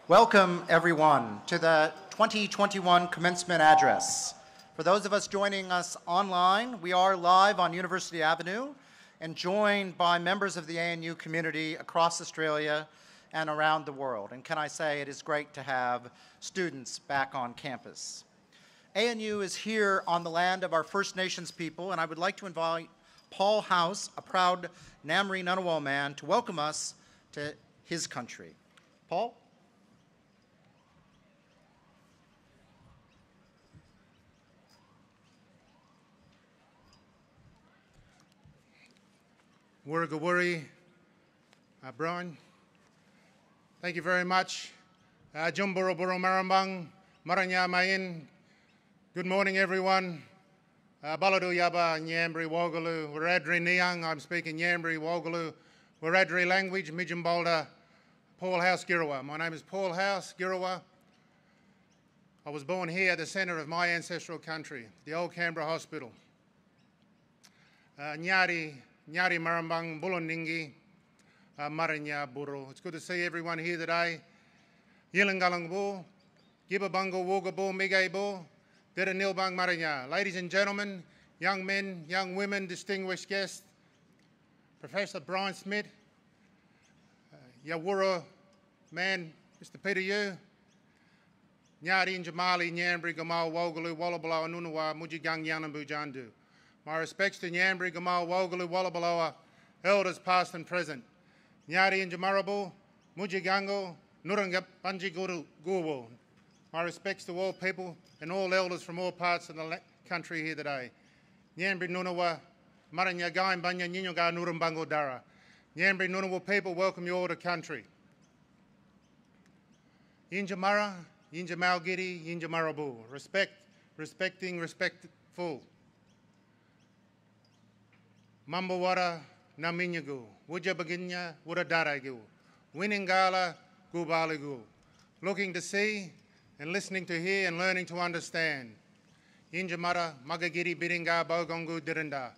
Welcome, everyone, to the 2021 Commencement Address. For those of us joining us online, we are live on University Avenue and joined by members of the ANU community across Australia and around the world. And can I say it is great to have students back on campus. ANU is here on the land of our First Nations people, and I would like to invite Paul House, a proud Namri Ngunnawal man, to welcome us to his country. Paul? Wurrugawurri, Brian. Thank you very much. Jumburu Buru Marambang, Maranya Mayin. Good morning, everyone. Baladu Yaba, Nyambri Wogalu, Wiradri Niang. I'm speaking Nyambri Wogalu, Wiradri language, Mijimbolda, Paul House Girawa. My name is Paul House Girawa. I was born here at the centre of my ancestral country, the old Canberra Hospital. Nyari Marambang, Buluningi, Maranya Buru. It's good to see everyone here today. Yilangalangbu, Gibabango Wogabu, Migabo, Dera Nilbang Maranya. Ladies and gentlemen, young men, young women, distinguished guests, Professor Brian Smith, Yawura man, Mr. Peter Yu, Nyari Njamali, Nyambri, Gamal, Wogalu, Wallabalo, Anunawa, Mujigang, Yanambu, Jandu. My respects to Nyambri, Gamal, Wogalu, Wallabaloa, elders past and present. Nyari and Jamarabu, Mujigango, Nurangap, Banji Guru. My respects to all people and all elders from all parts of the country here today. Nyambri Nunawa, Maranya Gaim Banya Ninyoga Nurumbango Dara. Nyambri Nunawa people welcome you all to country. Yinjamara, Yinjamalgiri, Yinjamarabu. Respecting, respectful. Mambawara Naminyagu, Wujabaginya, Wudadaragu, Winingala, Gubaligu. Looking to see and listening to hear and learning to understand. Yinjamara, Magagiri, Biringa, Bogongu, Dirinda.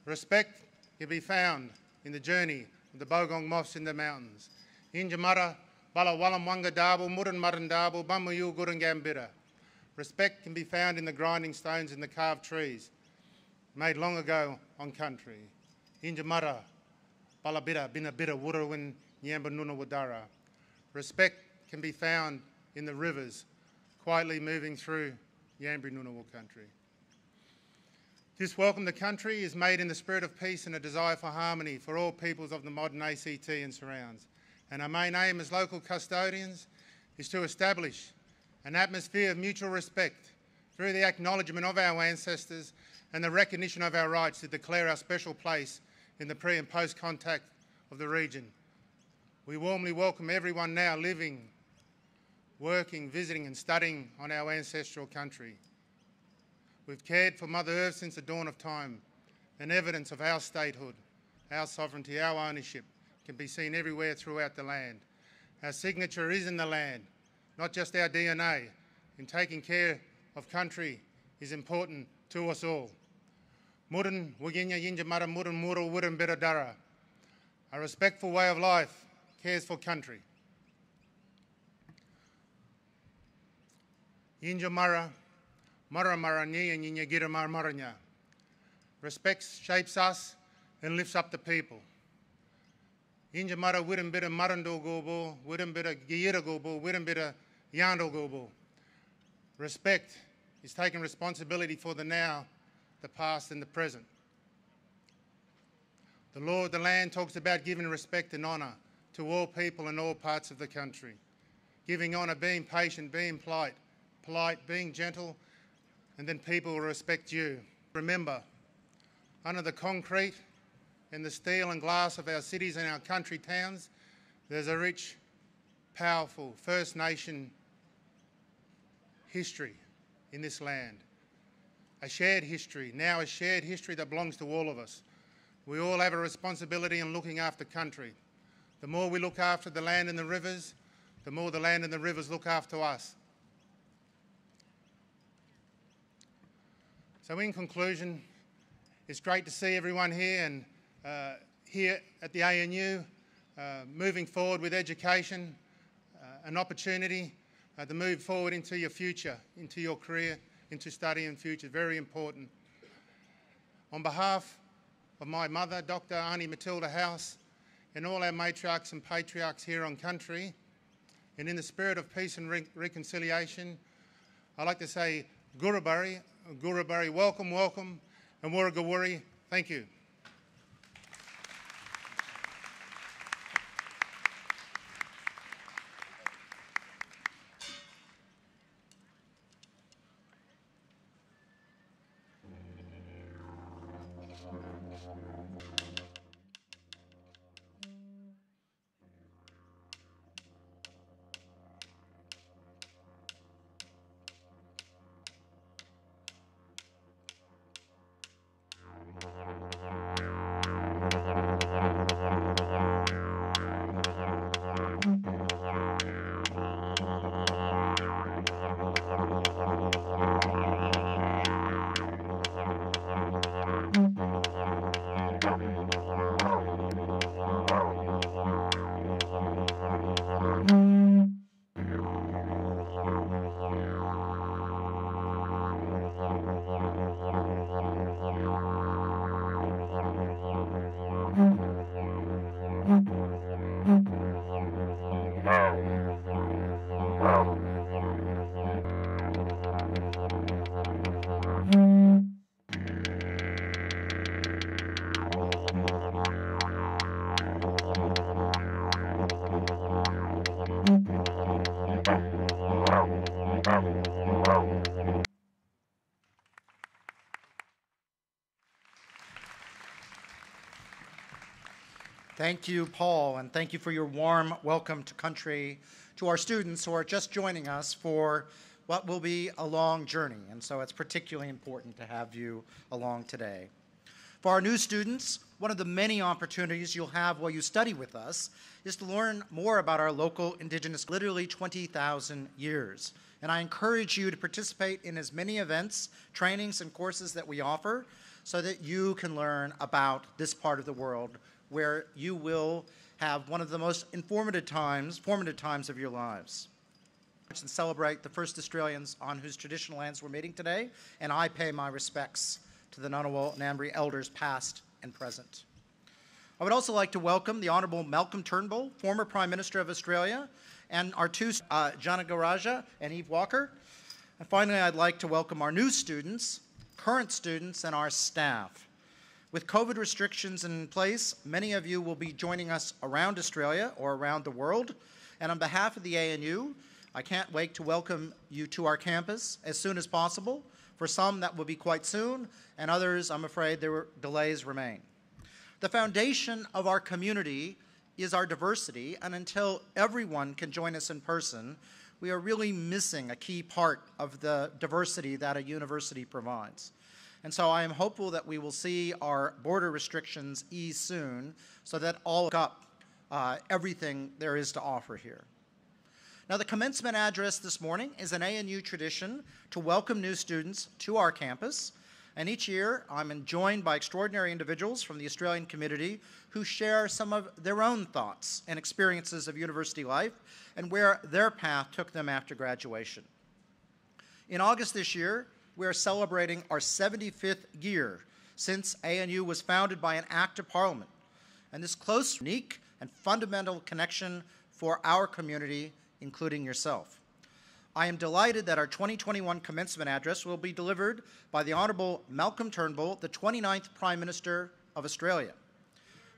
Respect can be found in the journey of the Bogong moths in the mountains. Yinjamara, Bala Wallam Wanga Dabu, Muran Maran Dabu, Bamuyu, Gurungambira. Respect can be found in the grinding stones and the carved trees made long ago on country. Yinjamara, Balabira, Binabira, Wurawin, Nyamba Nuna Wadara. Respect can be found in the rivers, quietly moving through Yambri Ngunnawal country. This welcome to country is made in the spirit of peace and a desire for harmony for all peoples of the modern ACT and surrounds. And our main aim as local custodians is to establish an atmosphere of mutual respect through the acknowledgement of our ancestors and the recognition of our rights to declare our special place in the pre- and post-contact of the region. We warmly welcome everyone now living, working, visiting and studying on our ancestral country. We've cared for Mother Earth since the dawn of time, and evidence of our statehood, our sovereignty, our ownership can be seen everywhere throughout the land. Our signature is in the land, not just our DNA. In taking care of country is important to us all. Muran Waginya Yinjamara Muran Muro Wuran Biradara. A respectful way of life cares for country. Yinjamara Maramara Ni and Yinyagiramar Maranya. Respect shapes us and lifts up the people. Yinjamara Wiram Bida Marando Gobo, Wiram Bida Giyira Gobo, Wiram Bida Yando Gobo. Respect is taking responsibility for the now, the past and the present. The law of the land talks about giving respect and honour to all people in all parts of the country. Giving honour, being patient, being polite, being gentle, and then people will respect you. Remember, under the concrete and the steel and glass of our cities and our country towns, there's a rich, powerful First Nation history in this land. A shared history, now a shared history that belongs to all of us. We all have a responsibility in looking after country. The more we look after the land and the rivers, the more the land and the rivers look after us. So in conclusion, it's great to see everyone here and here at the ANU moving forward with education an opportunity to move forward into your future, into your career, into study and future. Very important. On behalf of my mother, Dr. Auntie Matilda House, and all our matriarchs and patriarchs here on country, and in the spirit of peace and reconciliation, I'd like to say Gurabari, welcome, welcome, and Wurrugawurri, thank you. Thank you, Paul, and thank you for your warm welcome to country to our students who are just joining us for what will be a long journey, and so it's particularly important to have you along today. For our new students, one of the many opportunities you'll have while you study with us is to learn more about our local Indigenous, literally 20,000 years. And I encourage you to participate in as many events, trainings, and courses that we offer so that you can learn about this part of the world where you will have one of the most formative times of your lives. And celebrate the first Australians on whose traditional lands we're meeting today, and I pay my respects to the Ngunnawal Ngambri elders past and present. I would also like to welcome the Honourable Malcolm Turnbull, former Prime Minister of Australia, and our two, Jana Garaja and Eve Walker. And finally, I'd like to welcome our new students, current students, and our staff. With COVID restrictions in place, many of you will be joining us around Australia or around the world. And on behalf of the ANU, I can't wait to welcome you to our campus as soon as possible. For some, that will be quite soon, and others, I'm afraid, delays remain. The foundation of our community is our diversity, and until everyone can join us in person, we are really missing a key part of the diversity that a university provides. And so I am hopeful that we will see our border restrictions ease soon so that all up everything there is to offer here. Now, the commencement address this morning is an ANU tradition to welcome new students to our campus. And each year, I'm joined by extraordinary individuals from the Australian community who share some of their own thoughts and experiences of university life and where their path took them after graduation. In August this year, we are celebrating our 75th year since ANU was founded by an Act of Parliament. And this close, unique, and fundamental connection for our community, including yourself. I am delighted that our 2021 commencement address will be delivered by the Honourable Malcolm Turnbull, the 29th Prime Minister of Australia.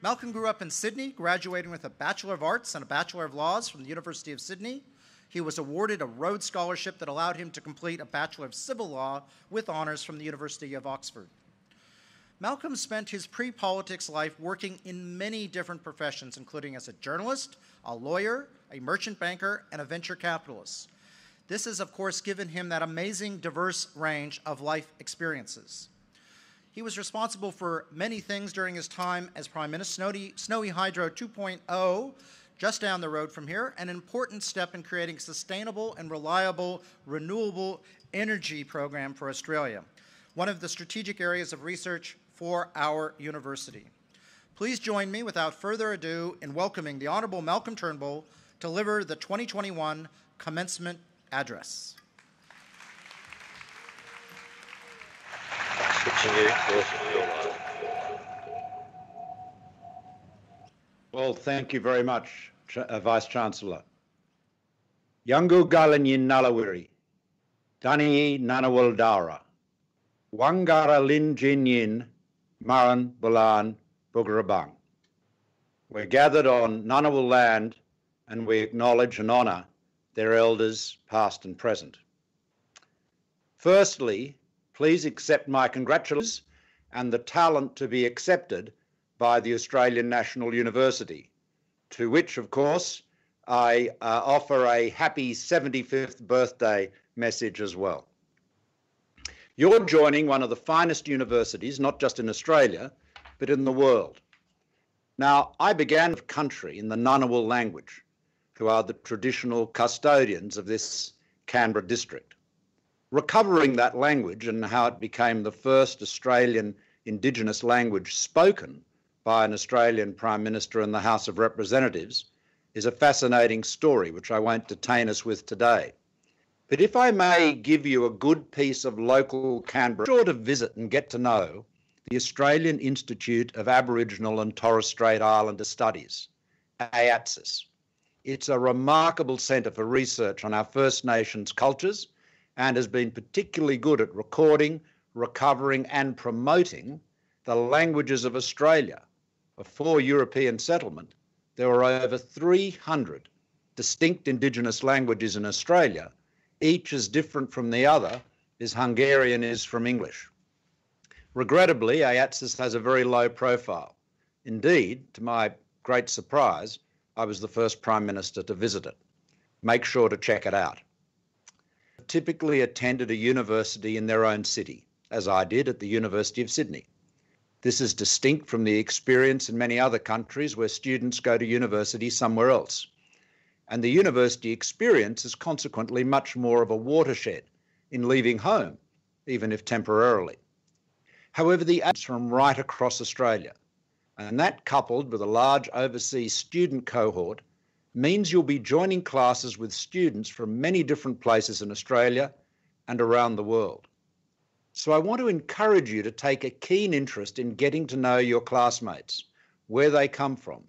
Malcolm grew up in Sydney, graduating with a Bachelor of Arts and a Bachelor of Laws from the University of Sydney. He was awarded a Rhodes Scholarship that allowed him to complete a Bachelor of Civil Law with honours from the University of Oxford. Malcolm spent his pre-politics life working in many different professions, including as a journalist, a lawyer, a merchant banker, and a venture capitalist. This has, of course, given him that amazing, diverse range of life experiences. He was responsible for many things during his time as Prime Minister. Snowy Hydro 2.0, just down the road from here, an important step in creating a sustainable and reliable renewable energy program for Australia, one of the strategic areas of research for our university. Please join me without further ado in welcoming the Honourable Malcolm Turnbull deliver the 2021 Commencement Address. Well, thank you very much, Vice-Chancellor. Yangu galanyin nalawiri, dani nanawal dara, wangara lin jinyin, maran bulan bugarabang. We're gathered on Ngunnawal land and we acknowledge and honour their elders, past and present. Firstly, please accept my congratulations and the talent to be accepted by the Australian National University, to which, of course, I offer a happy 75th birthday message as well. You're joining one of the finest universities, not just in Australia, but in the world. Now, I began with country in the Ngunnawal language, who are the traditional custodians of this Canberra district. Recovering that language and how it became the first Australian Indigenous language spoken by an Australian Prime Minister in the House of Representatives is a fascinating story, which I won't detain us with today. But if I may give you a good piece of local Canberra, be sure to visit and get to know the Australian Institute of Aboriginal and Torres Strait Islander Studies, AATSIS. It's a remarkable centre for research on our First Nations cultures and has been particularly good at recording, recovering and promoting the languages of Australia. Before European settlement, there were over 300 distinct Indigenous languages in Australia, each as different from the other as Hungarian is from English. Regrettably, AATSIS has a very low profile. Indeed, to my great surprise, I was the first Prime Minister to visit it. Make sure to check it out. Typically attended a university in their own city, as I did at the University of Sydney. This is distinct from the experience in many other countries where students go to university somewhere else. And the university experience is consequently much more of a watershed in leaving home, even if temporarily. However, the ads from right across Australia, and that coupled with a large overseas student cohort means you'll be joining classes with students from many different places in Australia and around the world. So I want to encourage you to take a keen interest in getting to know your classmates, where they come from,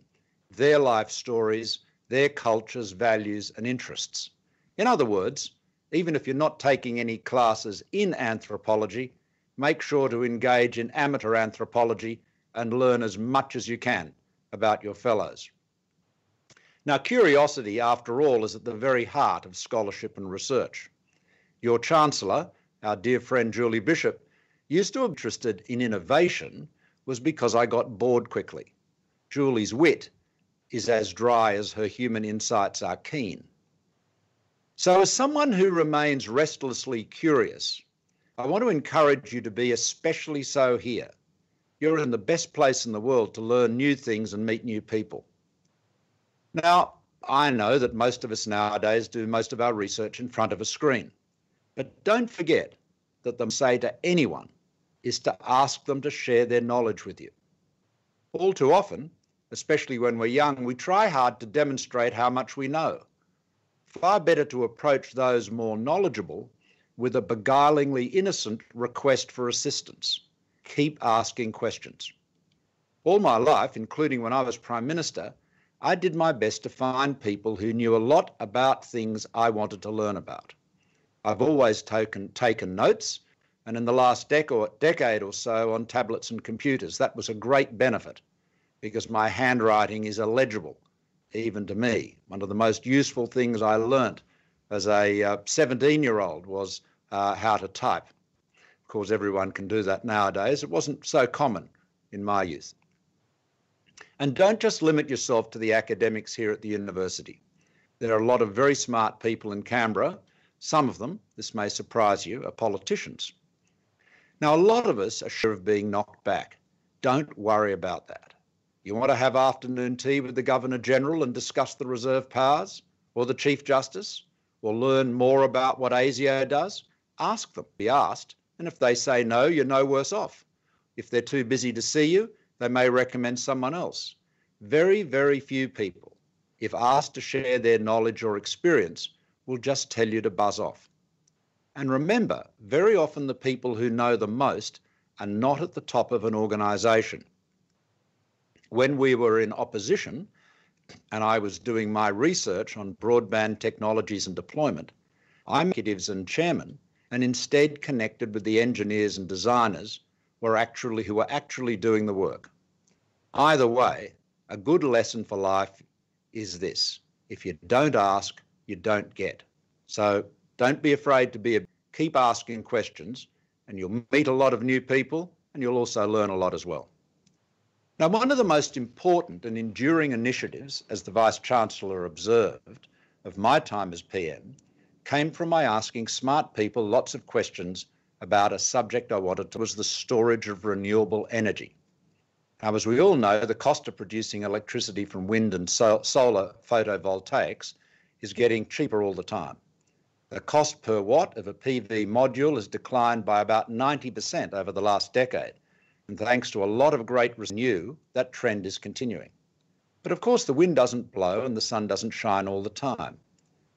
their life stories, their cultures, values and interests. In other words, even if you're not taking any classes in anthropology, make sure to engage in amateur anthropology and learn as much as you can about your fellows. Now, curiosity, after all, is at the very heart of scholarship and research. Your Chancellor, our dear friend Julie Bishop, used to be interested in innovation was because I got bored quickly. Julie's wit is as dry as her human insights are keen. So as someone who remains restlessly curious, I want to encourage you to be especially so here. You're in the best place in the world to learn new things and meet new people. Now, I know that most of us nowadays do most of our research in front of a screen, but don't forget that the say to anyone is to ask them to share their knowledge with you. All too often, especially when we're young, we try hard to demonstrate how much we know. Far better to approach those more knowledgeable with a beguilingly innocent request for assistance. Keep asking questions. All my life, including when I was Prime Minister, I did my best to find people who knew a lot about things I wanted to learn about. I've always taken notes, and in the last decade or so on tablets and computers. That was a great benefit because my handwriting is illegible, even to me. One of the most useful things I learnt as a 17-year-old was how to type. Of course, everyone can do that nowadays. It wasn't so common in my youth. And don't just limit yourself to the academics here at the university. There are a lot of very smart people in Canberra. Some of them, this may surprise you, are politicians. Now, a lot of us are sure of being knocked back. Don't worry about that. You want to have afternoon tea with the Governor-General and discuss the reserve powers, or the Chief Justice, or learn more about what ASIO does? Ask them. Be asked, and if they say no, you're no worse off. If they're too busy to see you, they may recommend someone else. Very, very few people if asked to share their knowledge or experience, will just tell you to buzz off. And remember, very often the people who know the most are not at the top of an organisation. When we were in opposition, and I was doing my research on broadband technologies and deployment, I'm executives and chairman, and instead connected with the engineers and designers who were actually doing the work. Either way, a good lesson for life is this: if you don't ask, you don't get. So don't be afraid to keep asking questions, and you'll meet a lot of new people, and you'll also learn a lot as well. Now, one of the most important and enduring initiatives, as the Vice-Chancellor observed, of my time as PM, came from my asking smart people lots of questions about a subject I wanted to, was the storage of renewable energy. Now, as we all know, the cost of producing electricity from wind and solar photovoltaics is getting cheaper all the time. The cost per watt of a PV module has declined by about 90% over the last decade. And thanks to a lot of great renew, that trend is continuing. But of course, the wind doesn't blow and the sun doesn't shine all the time.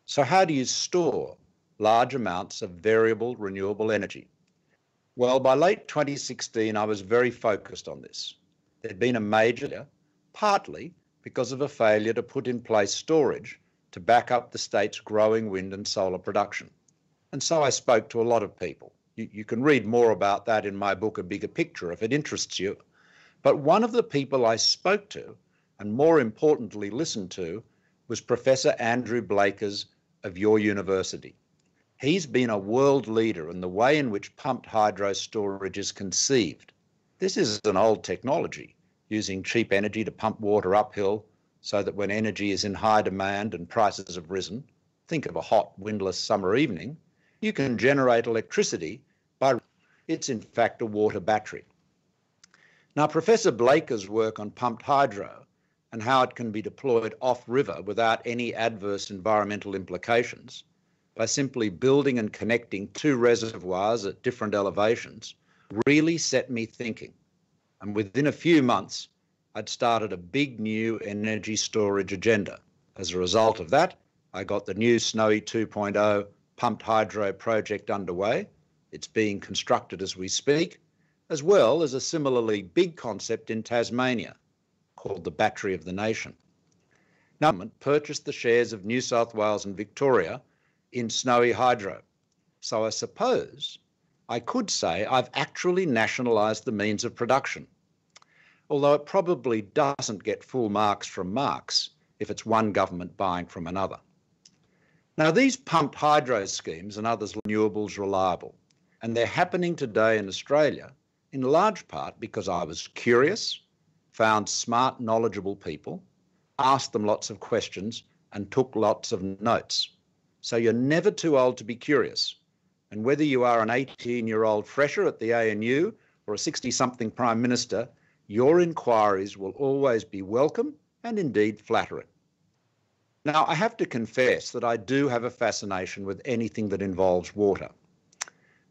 So how do you store large amounts of variable renewable energy? Well, by late 2016, I was very focused on this. There'd been a major, partly because of a failure to put in place storage to back up the state's growing wind and solar production. And so I spoke to a lot of people. You can read more about that in my book, A Bigger Picture, if it interests you. But one of the people I spoke to, and more importantly listened to, was Professor Andrew Blakers of your university. He's been a world leader in the way in which pumped hydro storage is conceived. This is an old technology, using cheap energy to pump water uphill so that when energy is in high demand and prices have risen, think of a hot, windless summer evening, you can generate electricity it's in fact a water battery. Now, Professor Blakers' work on pumped hydro and how it can be deployed off-river without any adverse environmental implications by simply building and connecting two reservoirs at different elevations really set me thinking. And within a few months, I'd started a big new energy storage agenda. As a result of that, I got the new Snowy 2.0 pumped hydro project underway. It's being constructed as we speak, as well as a similarly big concept in Tasmania called the Battery of the Nation. Now, the government purchased the shares of New South Wales and Victoria in Snowy Hydro. So I suppose I could say I've actually nationalised the means of production, although it probably doesn't get full marks from Marx if it's one government buying from another. Now, these pumped hydro schemes and others renewables reliable, and they're happening today in Australia in large part because I was curious, found smart, knowledgeable people, asked them lots of questions and took lots of notes. So you're never too old to be curious. And whether you are an 18-year-old fresher at the ANU or a 60-something Prime Minister, your inquiries will always be welcome and indeed flattering. Now, I have to confess that I do have a fascination with anything that involves water.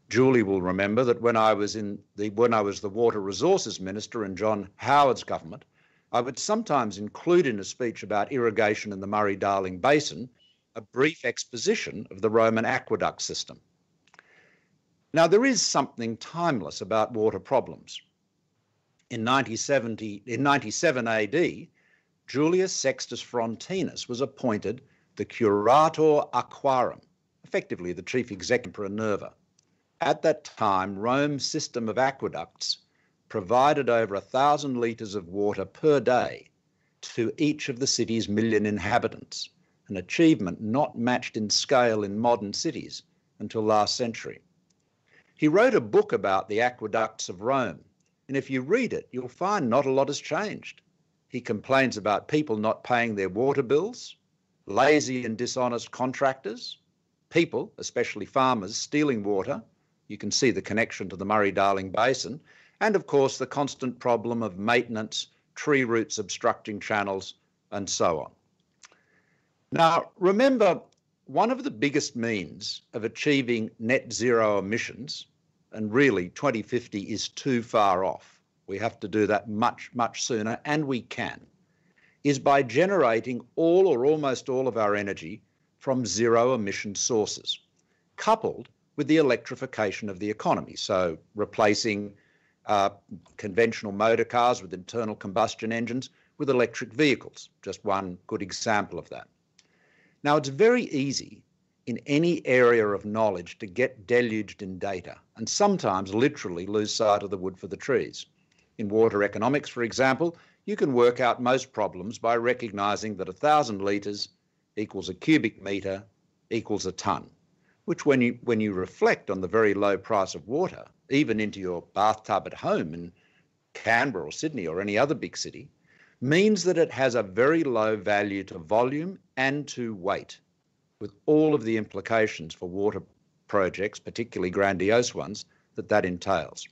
Julie will remember that when I was the Water Resources Minister in John Howard's government, I would sometimes include in a speech about irrigation in the Murray-Darling Basin a brief exposition of the Roman aqueduct system. Now, there is something timeless about water problems. In 97 AD, Julius Sextus Frontinus was appointed the Curator Aquarum, effectively the chief executive of Nerva. At that time, Rome's system of aqueducts provided over 1,000 litres of water per day to each of the city's 1 million inhabitants, an achievement not matched in scale in modern cities until last century. He wrote a book about the aqueducts of Rome, and if you read it, you'll find not a lot has changed. He complains about people not paying their water bills, lazy and dishonest contractors, people, especially farmers, stealing water. You can see the connection to the Murray-Darling Basin, and of course the constant problem of maintenance, tree roots obstructing channels, and so on. Now, remember, one of the biggest means of achieving net zero emissions, and really 2050 is too far off, we have to do that much, much sooner, and we can, is by generating all or almost all of our energy from zero emission sources, coupled with the electrification of the economy. So replacing conventional motor cars with internal combustion engines with electric vehicles, just one good example of that. Now, it's very easy in any area of knowledge to get deluged in data and sometimes literally lose sight of the wood for the trees. In water economics, for example, you can work out most problems by recognising that 1,000 litres equals a cubic metre equals a tonne, which when you reflect on the very low price of water, even into your bathtub at home in Canberra or Sydney or any other big city, means that it has a very low value to volume and to weight, with all of the implications for water projects, particularly grandiose ones, that entails.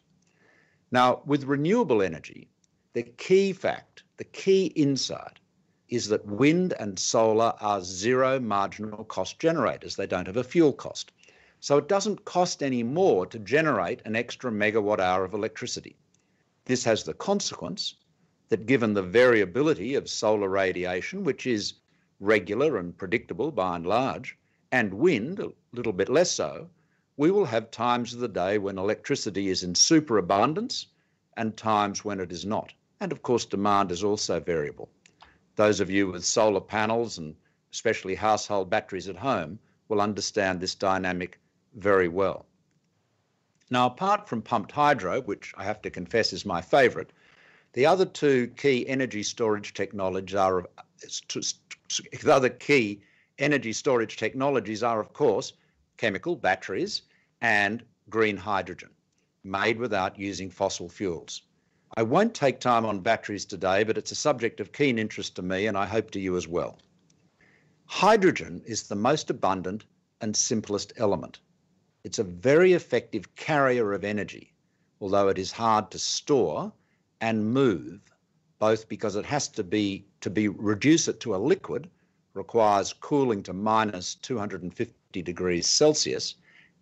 Now, with renewable energy, the key fact, the key insight, is that wind and solar are zero marginal cost generators. They don't have a fuel cost. So it doesn't cost any more to generate an extra megawatt hour of electricity. This has the consequence that given the variability of solar radiation, which is regular and predictable by and large, and wind, a little bit less so, we will have times of the day when electricity is in superabundance and times when it is not. And of course, demand is also variable. Those of you with solar panels and especially household batteries at home will understand this dynamic very well. Now, apart from pumped hydro, which I have to confess is my favourite, the other two key energy storage technologies are, of course, chemical batteries and green hydrogen, made without using fossil fuels. I won't take time on batteries today, but it's a subject of keen interest to me and I hope to you as well. Hydrogen is the most abundant and simplest element. It's a very effective carrier of energy, although it is hard to store and move, both because it has to reduce it to a liquid, requires cooling to minus 250 degrees Celsius,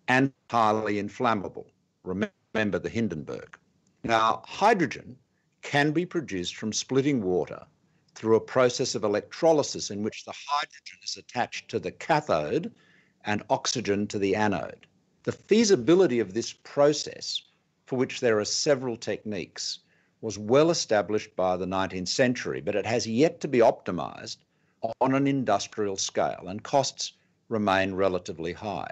and highly inflammable. Remember the Hindenburg. Now, hydrogen can be produced from splitting water through a process of electrolysis in which the hydrogen is attached to the cathode and oxygen to the anode. The feasibility of this process, for which there are several techniques, was well established by the 19th century, but it has yet to be optimised on an industrial scale, and costs remain relatively high.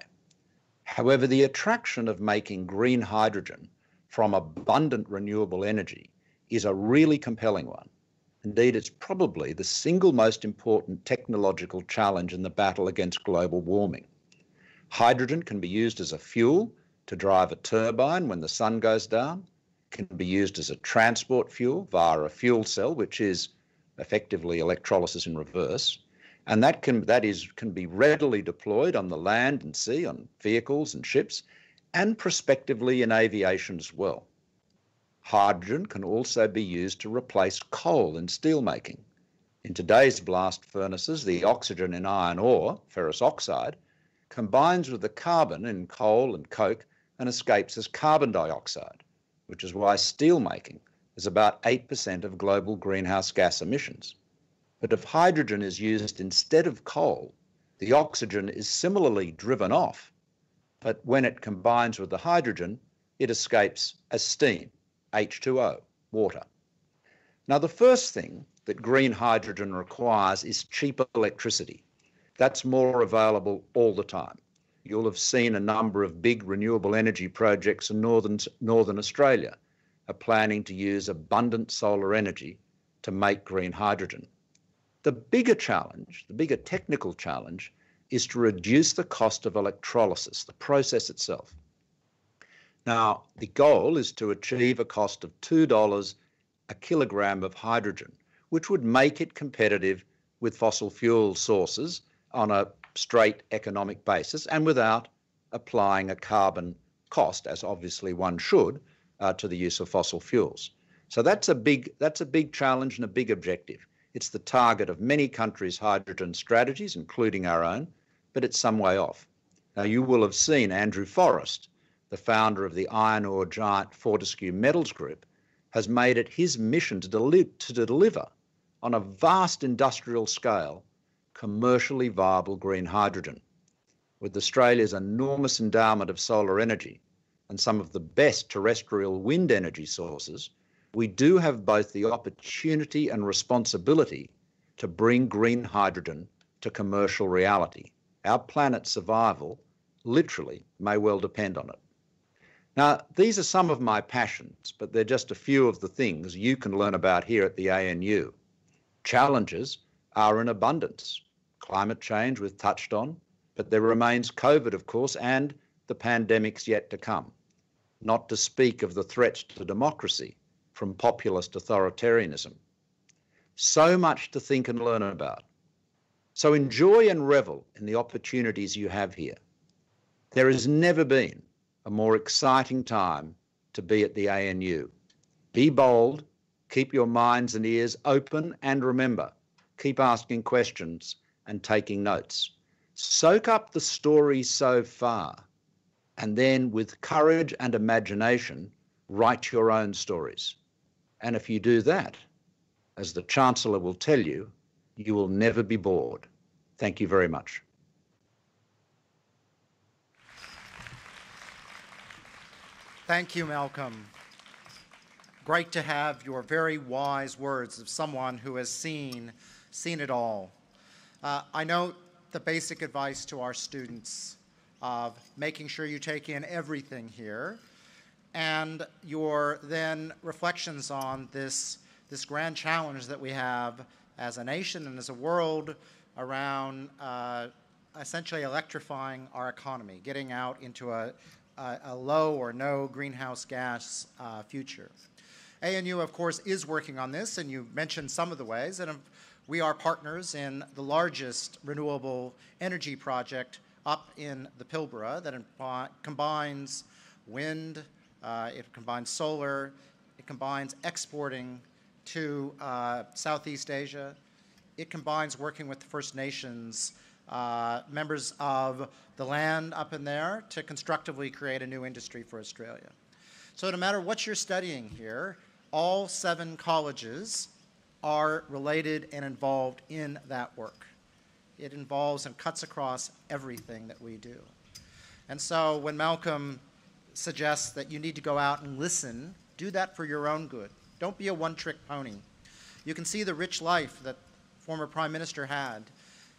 However, the attraction of making green hydrogen from abundant renewable energy is a really compelling one. Indeed, it's probably the single most important technological challenge in the battle against global warming. Hydrogen can be used as a fuel to drive a turbine when the sun goes down, can be used as a transport fuel via a fuel cell, which is effectively electrolysis in reverse, and that can be readily deployed on the land and sea, on vehicles and ships, and prospectively in aviation as well. Hydrogen can also be used to replace coal in steelmaking. In today's blast furnaces, the oxygen in iron ore, ferrous oxide, combines with the carbon in coal and coke and escapes as carbon dioxide, which is why steelmaking is about 8% of global greenhouse gas emissions. But if hydrogen is used instead of coal, the oxygen is similarly driven off, but when it combines with the hydrogen, it escapes as steam, H2O, water. Now, the first thing that green hydrogen requires is cheap electricity. That's more available all the time. You'll have seen a number of big renewable energy projects in northern Australia are planning to use abundant solar energy to make green hydrogen. The bigger challenge, the bigger technical challenge, is to reduce the cost of electrolysis, the process itself. Now, the goal is to achieve a cost of $2 a kilogram of hydrogen, which would make it competitive with fossil fuel sources on a straight economic basis and without applying a carbon cost, as obviously one should, to the use of fossil fuels. So that's a big challenge and a big objective. It's the target of many countries' hydrogen strategies, including our own, but it's some way off. Now, you will have seen Andrew Forrest, the founder of the iron ore giant Fortescue Metals Group, has made it his mission to deliver on a vast industrial scale, commercially viable green hydrogen. With Australia's enormous endowment of solar energy and some of the best terrestrial wind energy sources, we do have both the opportunity and responsibility to bring green hydrogen to commercial reality. Our planet's survival literally may well depend on it. Now, these are some of my passions, but they're just a few of the things you can learn about here at the ANU. Challenges are in abundance. Climate change we've touched on, but there remains COVID, of course, and the pandemic's yet to come, not to speak of the threats to democracy from populist authoritarianism. So much to think and learn about. So enjoy and revel in the opportunities you have here. There has never been a more exciting time to be at the ANU. Be bold, keep your minds and ears open, and remember, keep asking questions and taking notes. Soak up the stories so far, and then with courage and imagination, write your own stories. And if you do that, as the Chancellor will tell you, you will never be bored. Thank you very much. Thank you, Malcolm. Great to have your very wise words of someone who has seen it all. I note the basic advice to our students of making sure you take in everything here, and your then reflections on this grand challenge that we have as a nation and as a world around essentially electrifying our economy, getting out into a low or no greenhouse gas future. ANU, of course, is working on this, and you mentioned some of the ways, and we are partners in the largest renewable energy project up in the Pilbara that combines wind, it combines solar, it combines exporting to Southeast Asia, it combines working with the First Nations members of the land up in there to constructively create a new industry for Australia. So no matter what you're studying here, all 7 colleges are related and involved in that work. It involves and cuts across everything that we do. And so when Malcolm suggests that you need to go out and listen, do that for your own good. Don't be a one-trick pony. You can see the rich life that former Prime Minister had,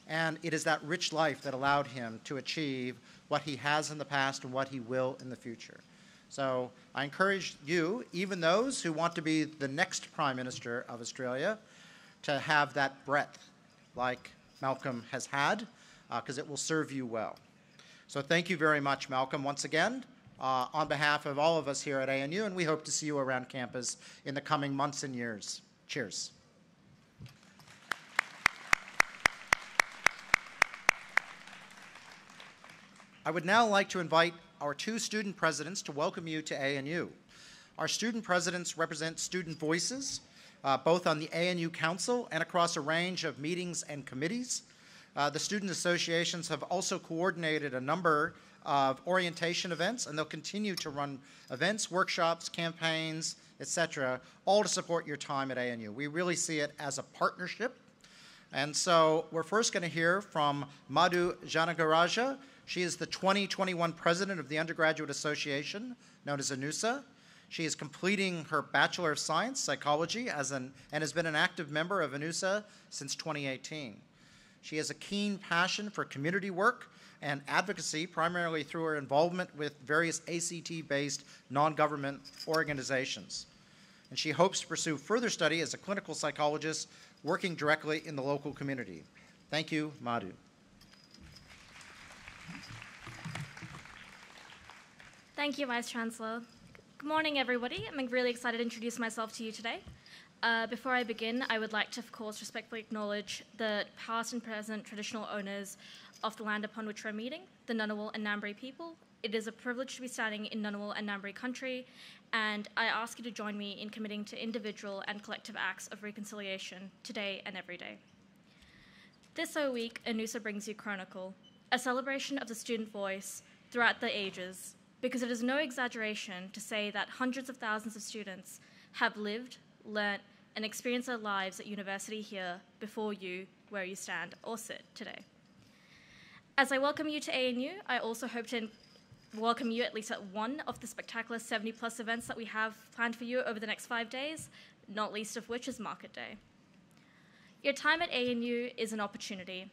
and it is that rich life that allowed him to achieve what he has in the past and what he will in the future. So I encourage you, even those who want to be the next Prime Minister of Australia, to have that breadth like Malcolm has had, because it will serve you well. So thank you very much, Malcolm, once again, on behalf of all of us here at ANU, and we hope to see you around campus in the coming months and years. Cheers. I would now like to invite our 2 student presidents to welcome you to ANU. Our student presidents represent student voices, both on the ANU Council and across a range of meetings and committees. The student associations have also coordinated a number of orientation events, and they'll continue to run events, workshops, campaigns, etc., all to support your time at ANU. We really see it as a partnership. And so we're first going to hear from Madhu Janagaraja. She is the 2021 president of the Undergraduate Association, known as ANUSA. She is completing her Bachelor of Science Psychology and has been an active member of ANUSA since 2018. She has a keen passion for community work and advocacy, primarily through her involvement with various ACT-based non-government organizations. And she hopes to pursue further study as a clinical psychologist working directly in the local community. Thank you, Madhu. Thank you, Vice-Chancellor. Good morning, everybody. I'm really excited to introduce myself to you today. Before I begin, I would like to, of course, respectfully acknowledge the past and present traditional owners of the land upon which we're meeting, the Ngunnawal and Ngambri people. It is a privilege to be standing in Ngunnawal and Ngambri country, and I ask you to join me in committing to individual and collective acts of reconciliation today and every day. This week, ANUSA brings you Chronicle, a celebration of the student voice throughout the ages, because it is no exaggeration to say that hundreds of thousands of students have lived, learnt, and experience their lives at university here before you, where you stand or sit today. As I welcome you to ANU, I also hope to welcome you at least at one of the spectacular 70+ events that we have planned for you over the next 5 days, not least of which is Market Day. Your time at ANU is an opportunity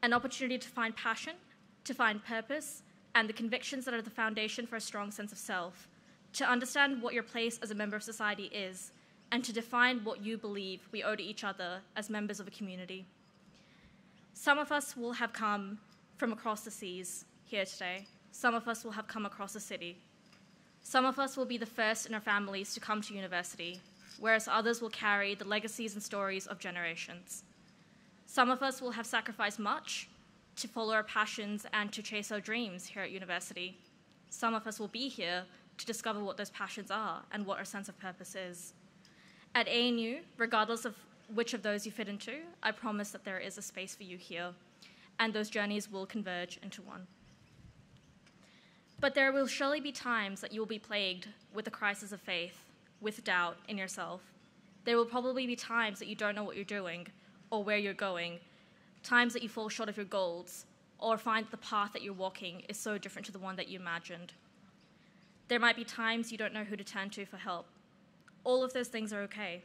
to find passion, to find purpose, and the convictions that are the foundation for a strong sense of self, to understand what your place as a member of society is, and to define what you believe we owe to each other as members of a community. Some of us will have come from across the seas here today. Some of us will have come across the city. Some of us will be the first in our families to come to university, whereas others will carry the legacies and stories of generations. Some of us will have sacrificed much to follow our passions and to chase our dreams here at university. Some of us will be here to discover what those passions are and what our sense of purpose is. At ANU, regardless of which of those you fit into, I promise that there is a space for you here, and those journeys will converge into one. But there will surely be times that you will be plagued with a crisis of faith, with doubt in yourself. There will probably be times that you don't know what you're doing or where you're going, times that you fall short of your goals or find that the path that you're walking is so different to the one that you imagined. There might be times you don't know who to turn to for help. All of those things are okay.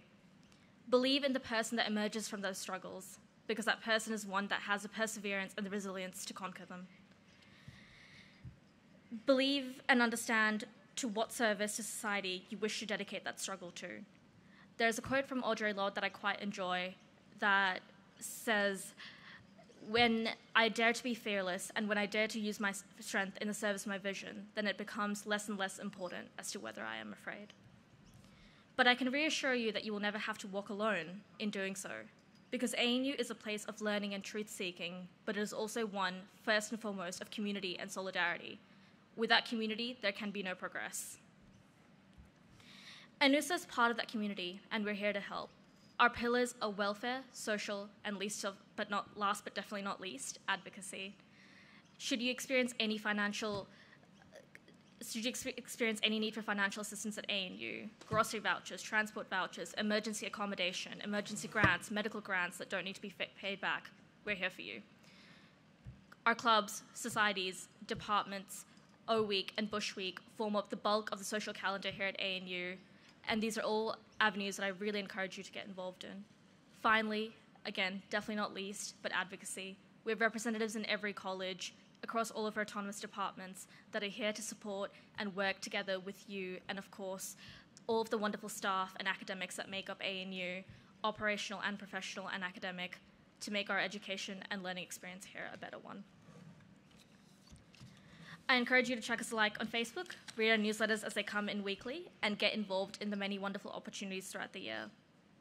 Believe in the person that emerges from those struggles, because that person is one that has the perseverance and the resilience to conquer them. Believe and understand to what service to society you wish to dedicate that struggle to. There's a quote from Audre Lorde that I quite enjoy that says, "When I dare to be fearless and when I dare to use my strength in the service of my vision, then it becomes less and less important as to whether I am afraid." But I can reassure you that you will never have to walk alone in doing so, because ANU is a place of learning and truth-seeking, but it is also one, first and foremost, of community and solidarity. Without community, there can be no progress. ANUSA is part of that community, and we're here to help. Our pillars are welfare, social, and last but definitely not least, advocacy. Should you experience any need for financial assistance at ANU, grocery vouchers, transport vouchers, emergency accommodation, emergency grants, medical grants that don't need to be paid back, we're here for you. Our clubs, societies, departments, O Week and Bush Week form up the bulk of the social calendar here at ANU, and these are all avenues that I really encourage you to get involved in. Finally, again, definitely not least, but advocacy. We have representatives in every college, across all of our autonomous departments, that are here to support and work together with you, and of course, all of the wonderful staff and academics that make up ANU, operational and professional and academic, to make our education and learning experience here a better one. I encourage you to check us alike on Facebook, read our newsletters as they come in weekly, and get involved in the many wonderful opportunities throughout the year.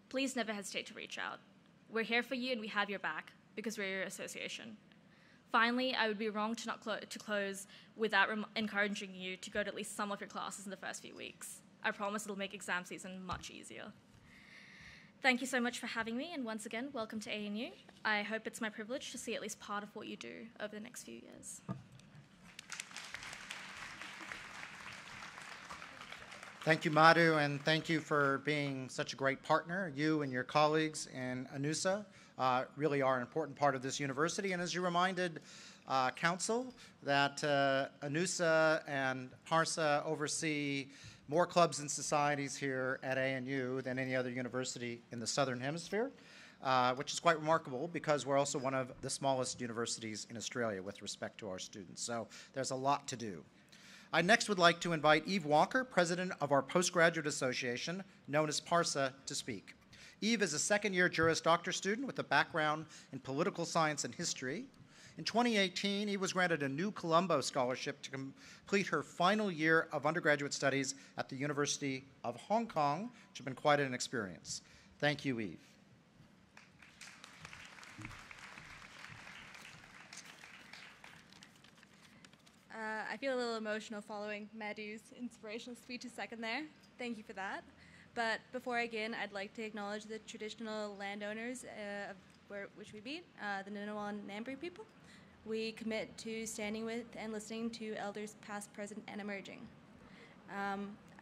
Please never hesitate to reach out. We're here for you and we have your back, because we're your association. Finally, I would be wrong to not close without encouraging you to go to at least some of your classes in the first few weeks. I promise it'll make exam season much easier. Thank you so much for having me, and once again, welcome to ANU. I hope it's my privilege to see at least part of what you do over the next few years. Thank you, Madhu, and thank you for being such a great partner. You and your colleagues in ANUSA really are an important part of this university. And as you reminded Council, that ANUSA and PARSA oversee more clubs and societies here at ANU than any other university in the Southern Hemisphere, which is quite remarkable because we're also one of the smallest universities in Australia with respect to our students. So there's a lot to do. I next would like to invite Eve Walker, president of our postgraduate association, known as PARSA, to speak. Eve is a second-year Juris Doctor student with a background in political science and history. In 2018, Eve was granted a new Colombo Scholarship to complete her final year of undergraduate studies at the University of Hong Kong, which has been quite an experience. Thank you, Eve. I feel a little emotional following Madhu's inspirational speech a second there. Thank you for that. But before I begin, I'd like to acknowledge the traditional landowners of which we be, the Ngunnawal and Ngambri people. We commit to standing with and listening to elders past, present, and emerging.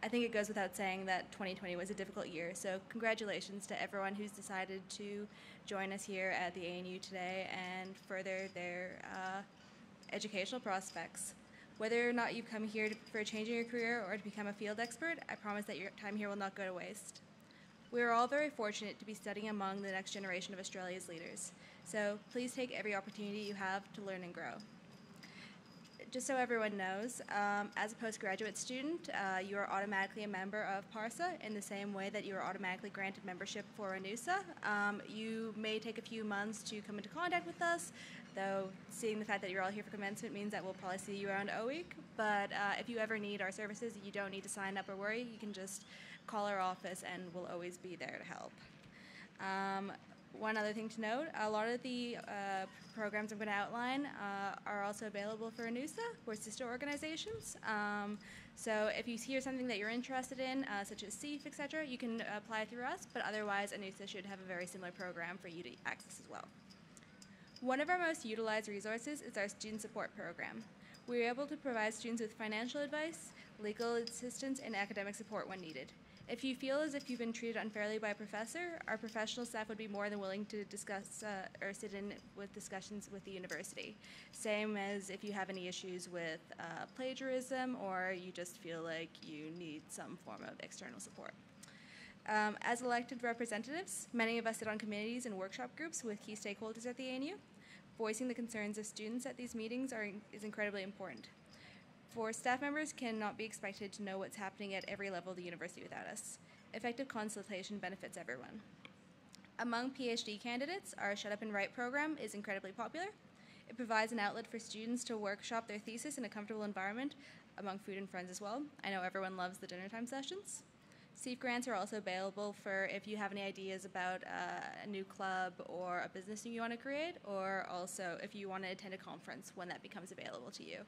I think it goes without saying that 2020 was a difficult year, so congratulations to everyone who's decided to join us here at the ANU today and further their educational prospects. Whether or not you come here for a change in your career or to become a field expert, I promise that your time here will not go to waste. We are all very fortunate to be studying among the next generation of Australia's leaders, so please take every opportunity you have to learn and grow. Just so everyone knows, as a postgraduate student, you are automatically a member of PARSA in the same way that you are automatically granted membership for ANUSA. You may take a few months to come into contact with us, though seeing the fact that you're all here for commencement means that we'll probably see you around OWEEK. But if you ever need our services, you don't need to sign up or worry. You can just call our office and we'll always be there to help. One other thing to note, a lot of the programs I'm going to outline are also available for ANUSA. We're sister organizations. So if you hear something that you're interested in, such as CEEF, etc., you can apply through us, but otherwise ANUSA should have a very similar program for you to access as well. One of our most utilized resources is our student support program. We're able to provide students with financial advice, legal assistance, and academic support when needed. If you feel as if you've been treated unfairly by a professor, our professional staff would be more than willing to discuss or sit in with discussions with the university. Same as if you have any issues with plagiarism or you just feel like you need some form of external support. As elected representatives, many of us sit on committees and workshop groups with key stakeholders at the ANU. Voicing the concerns of students at these meetings is incredibly important. For staff members cannot be expected to know what's happening at every level of the university without us. Effective consultation benefits everyone. Among PhD candidates, our Shut Up and Write program is incredibly popular. It provides an outlet for students to workshop their thesis in a comfortable environment among food and friends as well. I know everyone loves the dinner time sessions. CEEF grants are also available for if you have any ideas about a new club or a business you want to create, or also if you want to attend a conference when that becomes available to you.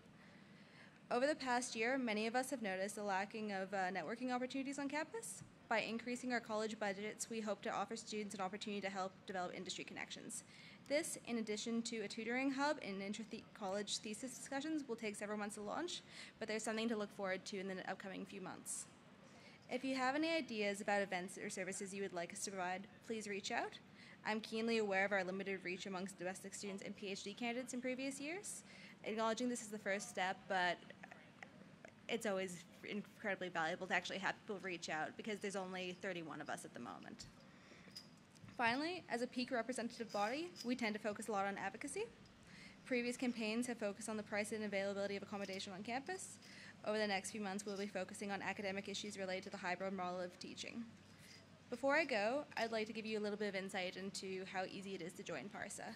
Over the past year, many of us have noticed the lacking of networking opportunities on campus. By increasing our college budgets, we hope to offer students an opportunity to help develop industry connections. This, in addition to a tutoring hub and inter-college thesis discussions, will take several months to launch, but there's something to look forward to in the upcoming few months. If you have any ideas about events or services you would like us to provide, please reach out. I'm keenly aware of our limited reach amongst domestic students and PhD candidates in previous years. Acknowledging this is the first step, but it's always incredibly valuable to actually have people reach out because there's only 31 of us at the moment. Finally, as a peak representative body, we tend to focus a lot on advocacy. Previous campaigns have focused on the price and availability of accommodation on campus. Over the next few months, we'll be focusing on academic issues related to the hybrid model of teaching. Before I go, I'd like to give you a little bit of insight into how easy it is to join PARSA.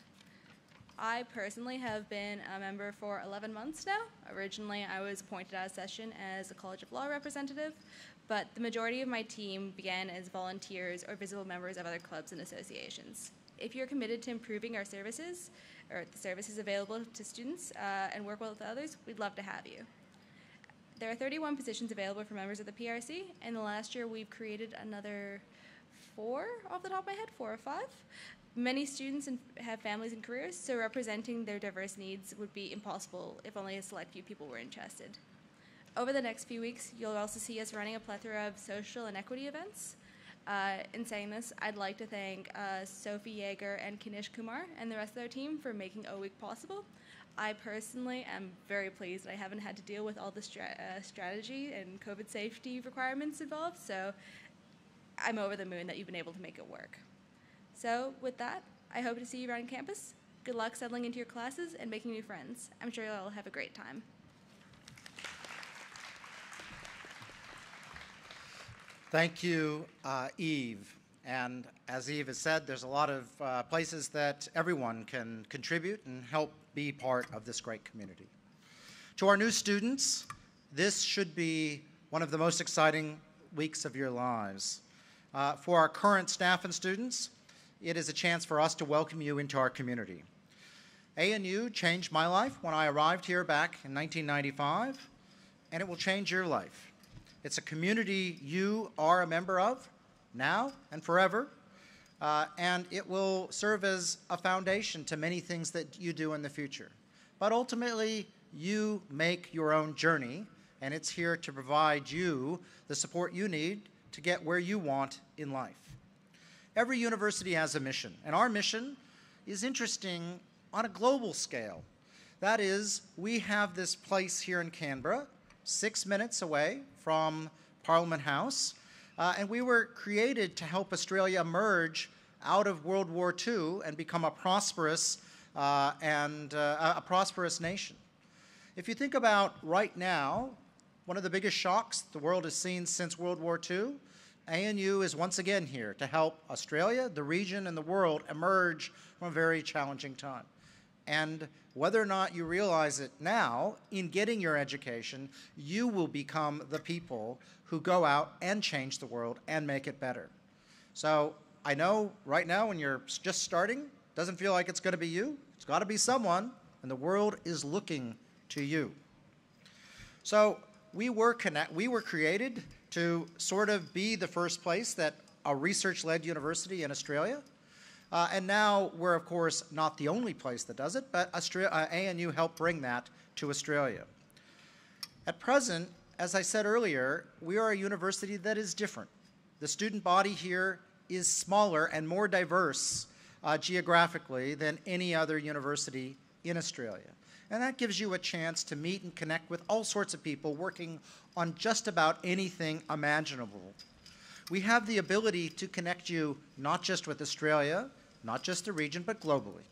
I personally have been a member for 11 months now. Originally, I was appointed out of session as a College of Law representative, but the majority of my team began as volunteers or visible members of other clubs and associations. If you're committed to improving our services, or the services available to students, and work well with others, we'd love to have you. There are 31 positions available for members of the PRC, and the last year we've created another 4 off the top of my head, 4 or 5. Many students have families and careers, so representing their diverse needs would be impossible if only a select few people were interested. Over the next few weeks, you'll also see us running a plethora of social and equity events. In saying this, I'd like to thank Sophie Yeager and Kinish Kumar and the rest of their team for making OWEEK possible. I personally am very pleased that I haven't had to deal with all the strategy and COVID safety requirements involved, so I'm over the moon that you've been able to make it work. So with that, I hope to see you around campus. Good luck settling into your classes and making new friends. I'm sure you'll all have a great time. Thank you, Eve. And as Eve has said, there's a lot of places that everyone can contribute and help be part of this great community. To our new students, this should be one of the most exciting weeks of your lives. For our current staff and students, it is a chance for us to welcome you into our community. ANU changed my life when I arrived here back in 1995, and it will change your life. It's a community you are a member of now and forever, and it will serve as a foundation to many things that you do in the future. But ultimately, you make your own journey and it's here to provide you the support you need to get where you want in life. Every university has a mission, and our mission is interesting on a global scale. That is, we have this place here in Canberra, 6 minutes away from Parliament House, and we were created to help Australia emerge out of World War II and become a prosperous nation. If you think about right now, one of the biggest shocks the world has seen since World War II, ANU is once again here to help Australia, the region, and the world emerge from a very challenging time. And whether or not you realize it now, in getting your education, you will become the people who go out and change the world and make it better. So I know right now when you're just starting, doesn't feel like it's going to be you. It's got to be someone, and the world is looking to you. So we were created to sort of be the first place that a research-led university in Australia. And now we're, of course, not the only place that does it, but ANU helped bring that to Australia. At present, as I said earlier, we are a university that is different. The student body here is smaller and more diverse geographically than any other university in Australia. And that gives you a chance to meet and connect with all sorts of people working on just about anything imaginable. We have the ability to connect you not just with Australia, not just the region, but globally.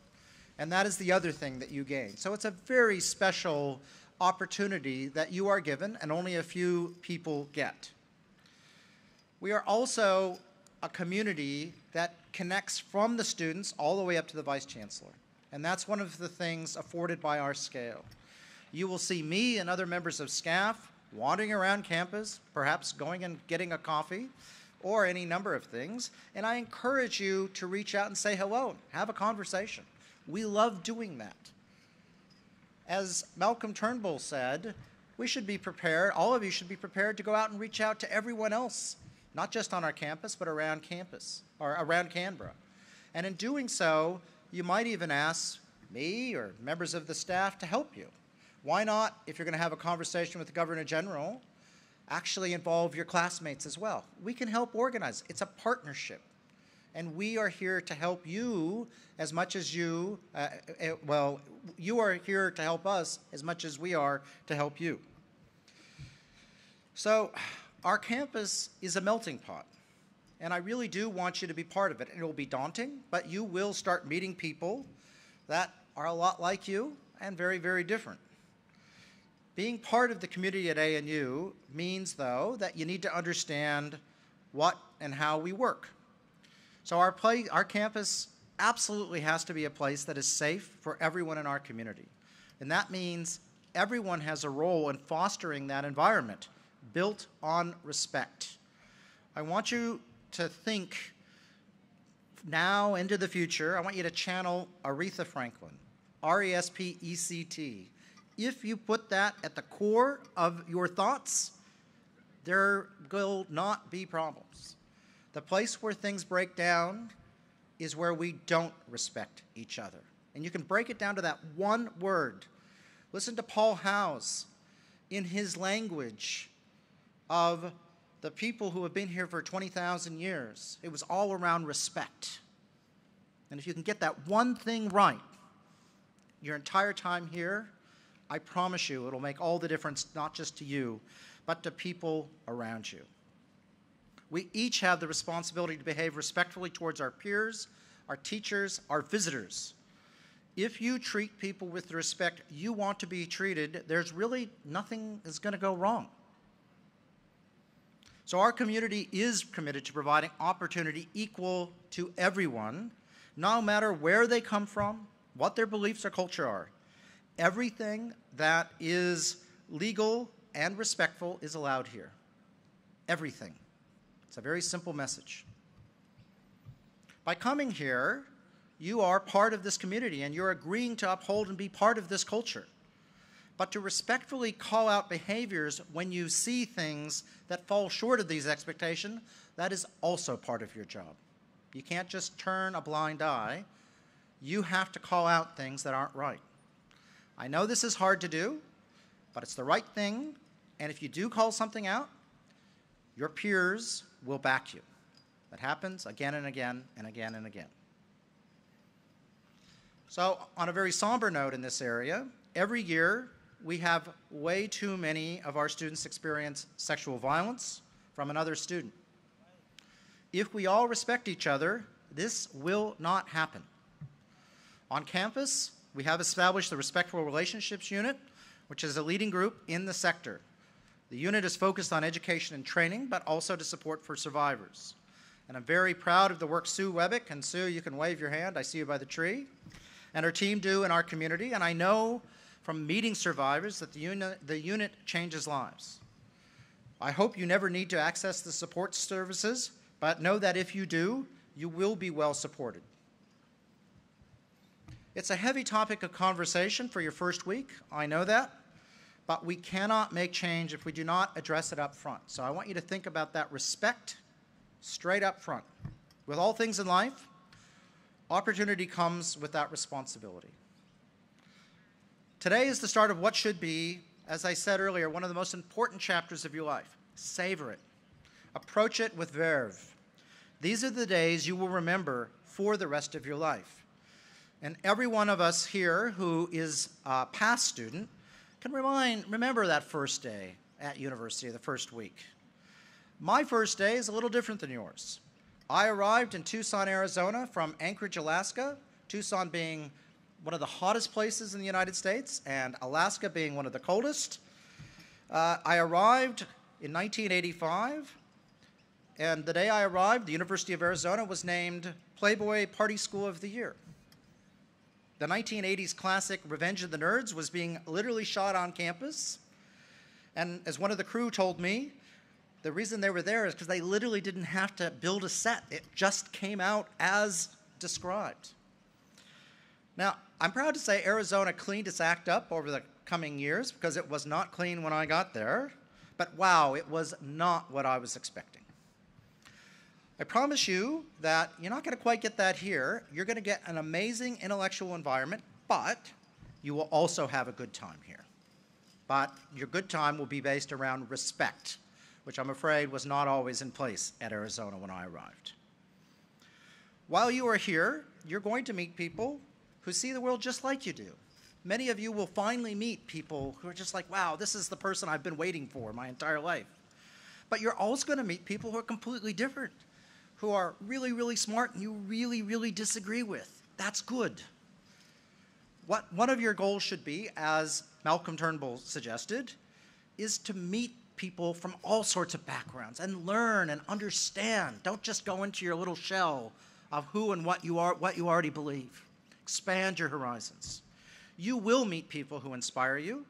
And that is the other thing that you gain. So it's a very special opportunity that you are given and only a few people get. We are also a community that connects from the students all the way up to the Vice-Chancellor. And that's one of the things afforded by our scale. You will see me and other members of staff wandering around campus, perhaps going and getting a coffee, or any number of things, and I encourage you to reach out and say hello, have a conversation. We love doing that. As Malcolm Turnbull said, we should be prepared, all of you should be prepared to go out and reach out to everyone else, not just on our campus, but around campus, or around Canberra. And in doing so, you might even ask me or members of the staff to help you. Why not, if you're going to have a conversation with the Governor General, actually involve your classmates as well? We can help organize. It's a partnership. And we are here to help you as much as you, you are here to help us as much as we are to help you. So our campus is a melting pot. And I really do want you to be part of it. And it will be daunting, but you will start meeting people that are a lot like you and very, very different. Being part of the community at ANU means, though, that you need to understand what and how we work. So our campus absolutely has to be a place that is safe for everyone in our community. And that means everyone has a role in fostering that environment built on respect. I want you to think now into the future. I want you to channel Aretha Franklin, R-E-S-P-E-C-T. If you put that at the core of your thoughts, there will not be problems. The place where things break down is where we don't respect each other. And you can break it down to that one word. Listen to Paul Howes in his language of the people who have been here for 20,000 years. It was all around respect. And if you can get that one thing right your entire time here, I promise you it'll make all the difference, not just to you, but to people around you. We each have the responsibility to behave respectfully towards our peers, our teachers, our visitors. If you treat people with the respect you want to be treated, there's really nothing that's going to go wrong. So our community is committed to providing opportunity equal to everyone, no matter where they come from, what their beliefs or culture are. Everything that is legal and respectful is allowed here. Everything. It's a very simple message. By coming here, you are part of this community and you're agreeing to uphold and be part of this culture. But to respectfully call out behaviors when you see things that fall short of these expectations, that is also part of your job. You can't just turn a blind eye. You have to call out things that aren't right. I know this is hard to do, but it's the right thing, And if you do call something out, your peers will back you. That happens again and again and again and again. So on a very somber note in this area, every year we have way too many of our students experience sexual violence from another student. If we all respect each other, this will not happen. On campus, we have established the Respectful Relationships Unit, which is a leading group in the sector. The unit is focused on education and training, but also to support for survivors. And I'm very proud of the work Sue Webick, and Sue, you can wave your hand, I see you by the tree, and her team do in our community. And I know from meeting survivors that the unit changes lives. I hope you never need to access the support services, but know that if you do, you will be well supported. It's a heavy topic of conversation for your first week, I know that, but we cannot make change if we do not address it up front. So I want you to think about that respect straight up front. With all things in life, opportunity comes with that responsibility. Today is the start of what should be, as I said earlier, one of the most important chapters of your life. Savor it. Approach it with verve. These are the days you will remember for the rest of your life. And every one of us here who is a past student can remember that first day at university, the first week. My first day is a little different than yours. I arrived in Tucson, Arizona from Anchorage, Alaska, Tucson being one of the hottest places in the United States and Alaska being one of the coldest. I arrived in 1985, and the day I arrived, the University of Arizona was named Playboy Party School of the Year. The 1980s classic Revenge of the Nerds was being literally shot on campus. And as one of the crew told me, the reason they were there is because they literally didn't have to build a set. It just came out as described. Now, I'm proud to say Arizona cleaned its act up over the coming years because it was not clean when I got there. But wow, it was not what I was expecting. I promise you that you're not going to quite get that here. You're going to get an amazing intellectual environment, but you will also have a good time here. But your good time will be based around respect, which I'm afraid was not always in place at Arizona when I arrived. While you are here, you're going to meet people who see the world just like you do. Many of you will finally meet people who are just like, wow, this is the person I've been waiting for my entire life. But you're also going to meet people who are completely different, who are really, really smart and you really, really disagree with. That's good. What one of your goals should be, as Malcolm Turnbull suggested, is to meet people from all sorts of backgrounds and learn and understand. Don't just go into your little shell of who and what you are, what you already believe. Expand your horizons. You will meet people who inspire you,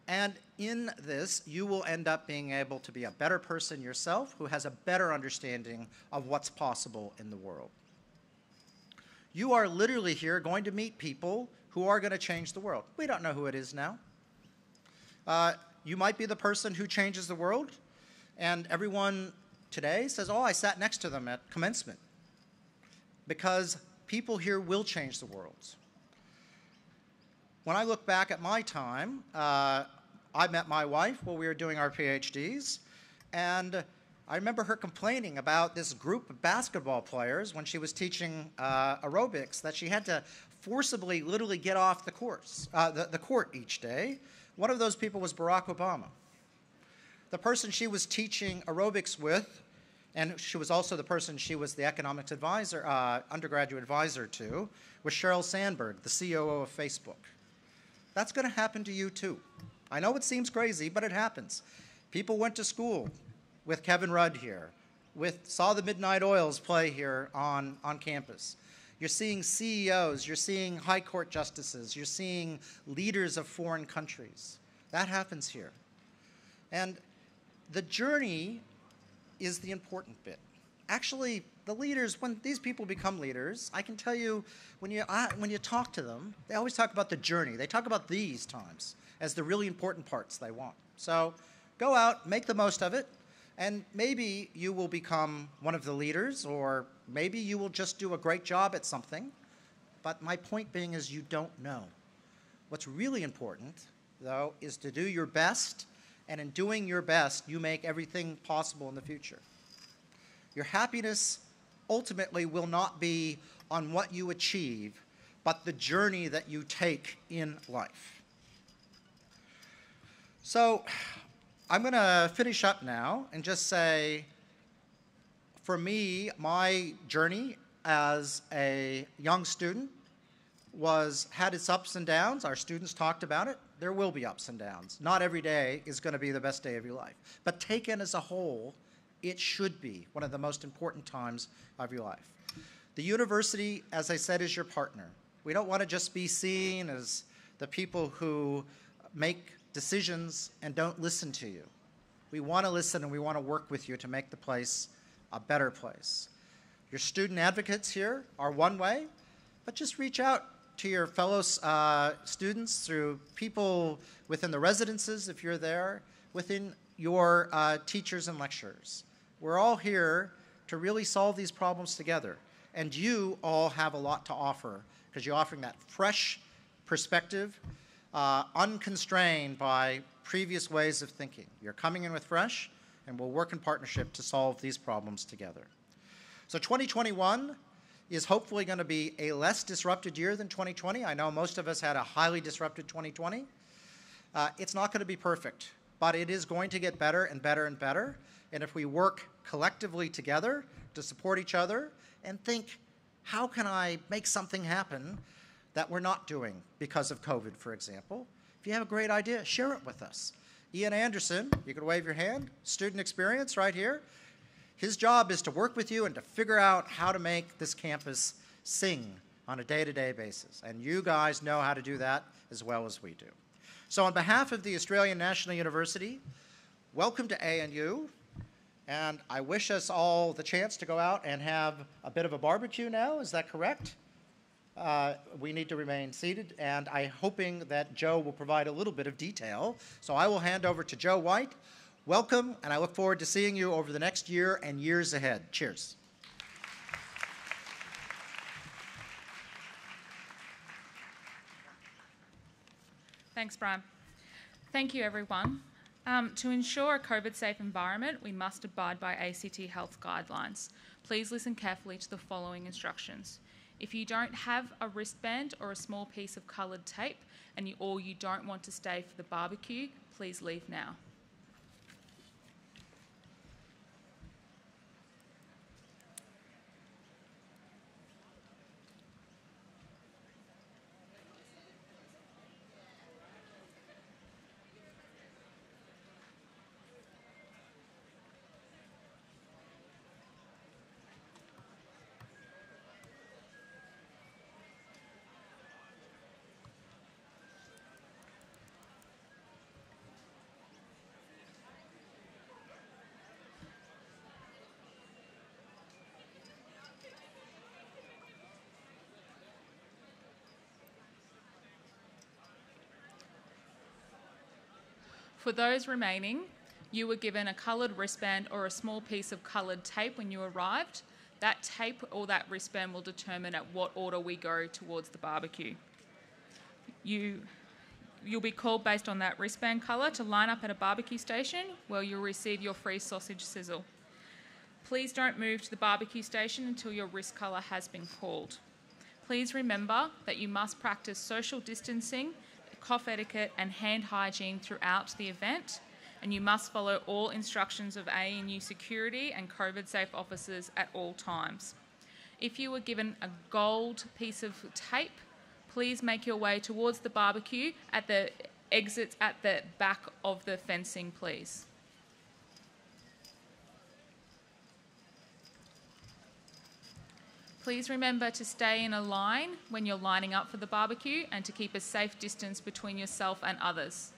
and in this, you will end up being able to be a better person yourself who has a better understanding of what's possible in the world. You are literally here going to meet people who are going to change the world. We don't know who it is now. You might be the person who changes the world, and everyone today says, oh, I sat next to them at commencement, because people here will change the world. When I look back at my time, I met my wife while we were doing our PhDs, and I remember her complaining about this group of basketball players when she was teaching aerobics, that she had to forcibly literally get off the court each day. One of those people was Barack Obama. The person she was teaching aerobics with, and she was also the person she was the economics advisor, undergraduate advisor to, was Sheryl Sandberg, the COO of Facebook. That's going to happen to you too. I know it seems crazy, but it happens. People went to school with Kevin Rudd here, saw the Midnight Oils play here on campus. You're seeing CEOs, you're seeing high court justices, you're seeing leaders of foreign countries. That happens here. And the journey is the important bit. Actually, the leaders, when these people become leaders, I can tell you, when you talk to them, they always talk about the journey. They talk about these times as the really important parts they want. So go out, make the most of it, and maybe you will become one of the leaders, or maybe you will just do a great job at something. But my point being is you don't know. What's really important, though, is to do your best And in doing your best, you make everything possible in the future. Your happiness ultimately will not be on what you achieve, but the journey that you take in life. So I'm going to finish up now and just say, for me, my journey as a young student had its ups and downs. Our students talked about it. There will be ups and downs. Not every day is going to be the best day of your life. But taken as a whole, it should be one of the most important times of your life. The university, as I said, is your partner. We don't want to just be seen as the people who make decisions and don't listen to you. We want to listen and we want to work with you to make the place a better place. Your student advocates here are one way, but just reach out to your fellow students through people within the residences, if you're there, within your teachers and lecturers. We're all here to really solve these problems together. And you all have a lot to offer because you're offering that fresh perspective, unconstrained by previous ways of thinking. You're coming in with fresh, and we'll work in partnership to solve these problems together. So 2021 is hopefully going to be a less disrupted year than 2020. I know most of us had a highly disrupted 2020. It's not going to be perfect, but it is going to get better and better and better. And if we work collectively together to support each other and think, how can I make something happen that we're not doing because of COVID, for example? If you have a great idea, share it with us. Ian Anderson, you can wave your hand, student experience right here. His job is to work with you and to figure out how to make this campus sing on a day-to-day basis. And you guys know how to do that as well as we do. So on behalf of the Australian National University, welcome to ANU. And I wish us all the chance to go out and have a bit of a barbecue now. Is that correct? We need to remain seated, and I'm hoping that Joe will provide a little bit of detail. So I will hand over to Joe White. Welcome, and I look forward to seeing you over the next year and years ahead. Cheers. Thanks, Brian. Thank you, everyone. To ensure a COVID-safe environment, we must abide by ACT Health guidelines. Please listen carefully to the following instructions. If you don't have a wristband or a small piece of coloured tape or you don't want to stay for the barbecue, please leave now. For those remaining, you were given a coloured wristband or a small piece of coloured tape when you arrived. That tape or that wristband will determine at what order we go towards the barbecue. You'll be called based on that wristband colour to line up at a barbecue station where you'll receive your free sausage sizzle. Please don't move to the barbecue station until your wrist colour has been called. Please remember that you must practice social distancing, cough etiquette and hand hygiene throughout the event, and you must follow all instructions of ANU security and COVID-safe officers at all times. If you were given a gold piece of tape, please make your way towards the barbecue at the exits at the back of the fencing, please. Please remember to stay in a line when you're lining up for the barbecue and to keep a safe distance between yourself and others.